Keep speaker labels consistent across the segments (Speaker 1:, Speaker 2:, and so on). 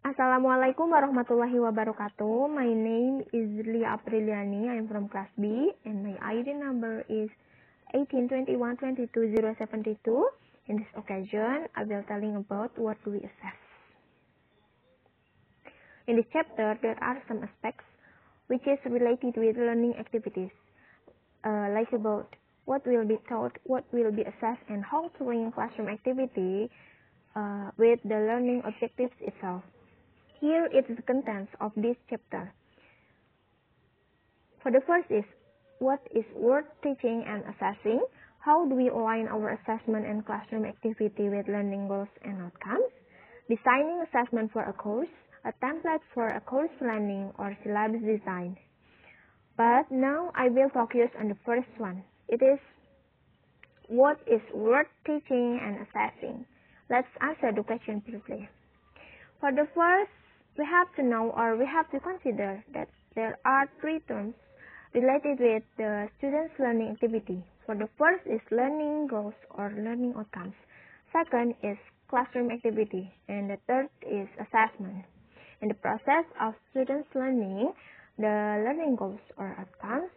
Speaker 1: Assalamualaikum warahmatullahi wabarakatuh. My name is Lia Apriliani. I am from class B and my ID number is 182122072. In this occasion, I will telling about what do we assess. In this chapter, there are some aspects which is related with learning activities, like about what will be taught, what will be assessed, and how to link classroom activity with the learning objectives itself. Here is the contents of this chapter. For the first is, what is worth teaching and assessing? How do we align our assessment and classroom activity with learning goals and outcomes? Designing assessment for a course, a template for a course planning or syllabus design. But now I will focus on the first one. It is, what is worth teaching and assessing? Let's answer the question briefly. For the first, we have to know or we have to consider that there are three terms related with the student's learning activity. For the first is learning goals or learning outcomes. Second is classroom activity. And the third is assessment. In the process of students learning, the learning goals or outcomes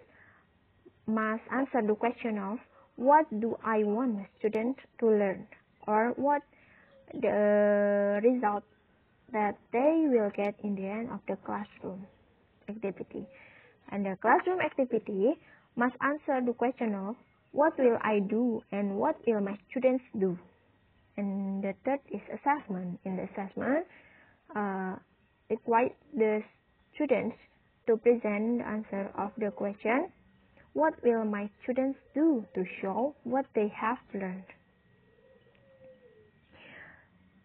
Speaker 1: must answer the question of what do I want a student to learn, or what the result that they will get in the end of the classroom activity. And the classroom activity must answer the question of what will I do and what will my students do. And the third is assessment. In the assessment, require the students to present the answer of the question, what will my students do to show what they have learned.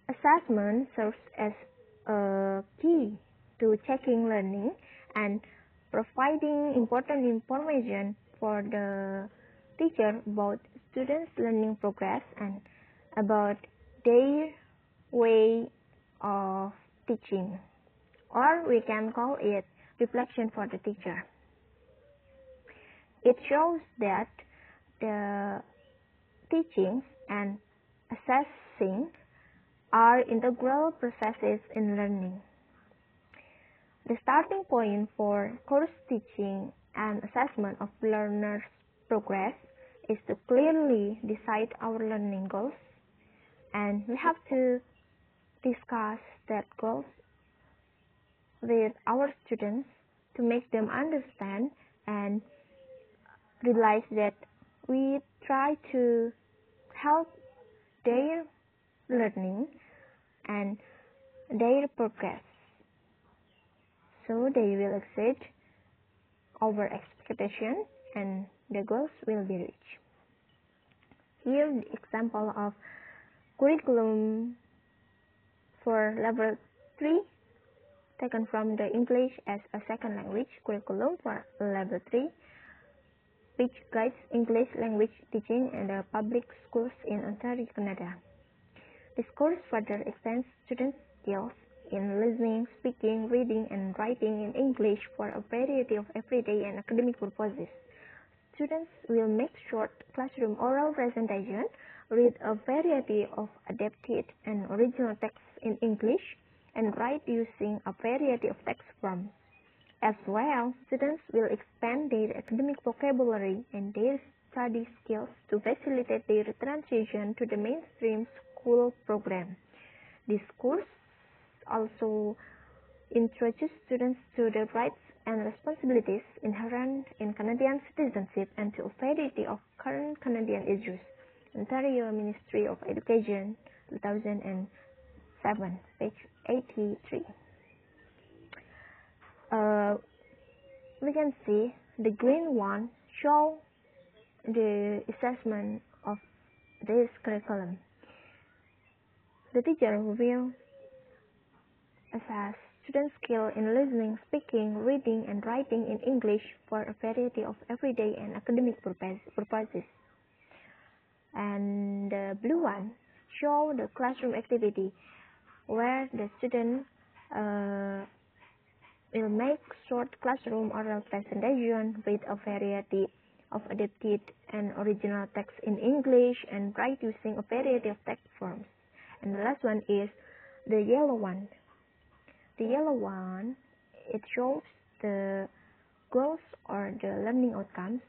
Speaker 1: Assessment serves as a key to checking learning and providing important information for the teacher about students' learning progress and about their way of teaching, or we can call it reflection for the teacher. It shows that the teaching and assessing are integral processes in learning. The starting point for course teaching and assessment of learners' progress is to clearly decide our learning goals, and we have to discuss that goals with our students to make them understand and realize that we try to help their learning and their progress, so they will exceed our expectation and the goals will be reached. Here the example of curriculum for level 3 taken from the English as a second language curriculum for level 3, which guides English language teaching in the public schools in Ontario, Canada. This course further extends students' skills in listening, speaking, reading, and writing in English for a variety of everyday and academic purposes. Students will make short classroom oral presentation, read a variety of adapted and original texts in English, and write using a variety of text forms. As well, students will expand their academic vocabulary and their study skills to facilitate their transition to the mainstream school program. This course also introduces students to the rights and responsibilities inherent in Canadian citizenship and to a variety of current Canadian issues. Ontario Ministry of Education, 2007, page 83. We can see the green one show the assessment of this curriculum. The teacher will assess students' skill in listening, speaking, reading, and writing in English for a variety of everyday and academic purposes. And the blue one show the classroom activity, where the student will make short classroom oral presentation with a variety of adapted and original text in English and write using a variety of text forms. And the last one is the yellow one. The yellow one, it shows the goals or the learning outcomes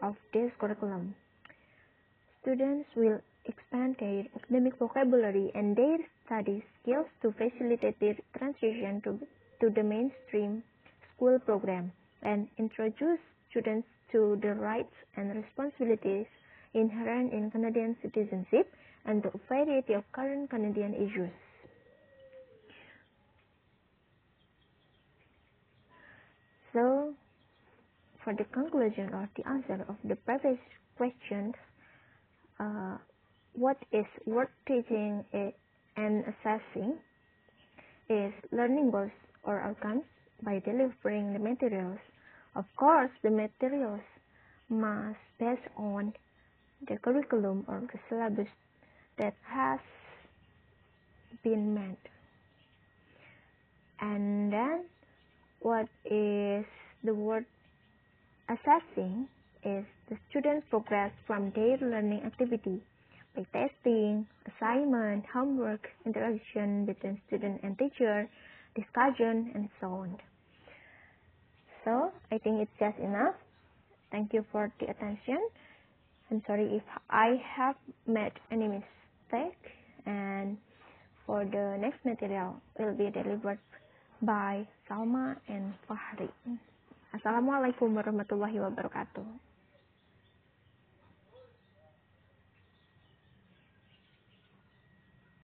Speaker 1: of this curriculum. Students will expand their academic vocabulary and their study skills to facilitate their transition to the mainstream school program and introduce students to the rights and responsibilities inherent in Canadian citizenship and the variety of current Canadian issues. So, for the conclusion or the answer of the previous questions, what is worth teaching and assessing is learning goals or outcomes by delivering the materials. Of course, the materials must based on the curriculum or the syllabus that has been met. And then, what is the word assessing is the student's progress from their learning activity by testing, assignment, homework, interaction between student and teacher, discussion, and so on. So, I think it's just enough. Thank you for the attention. I'm sorry if I have made any mistake. And for the next material will be delivered by Salma and Fahri. Assalamualaikum warahmatullahi wabarakatuh.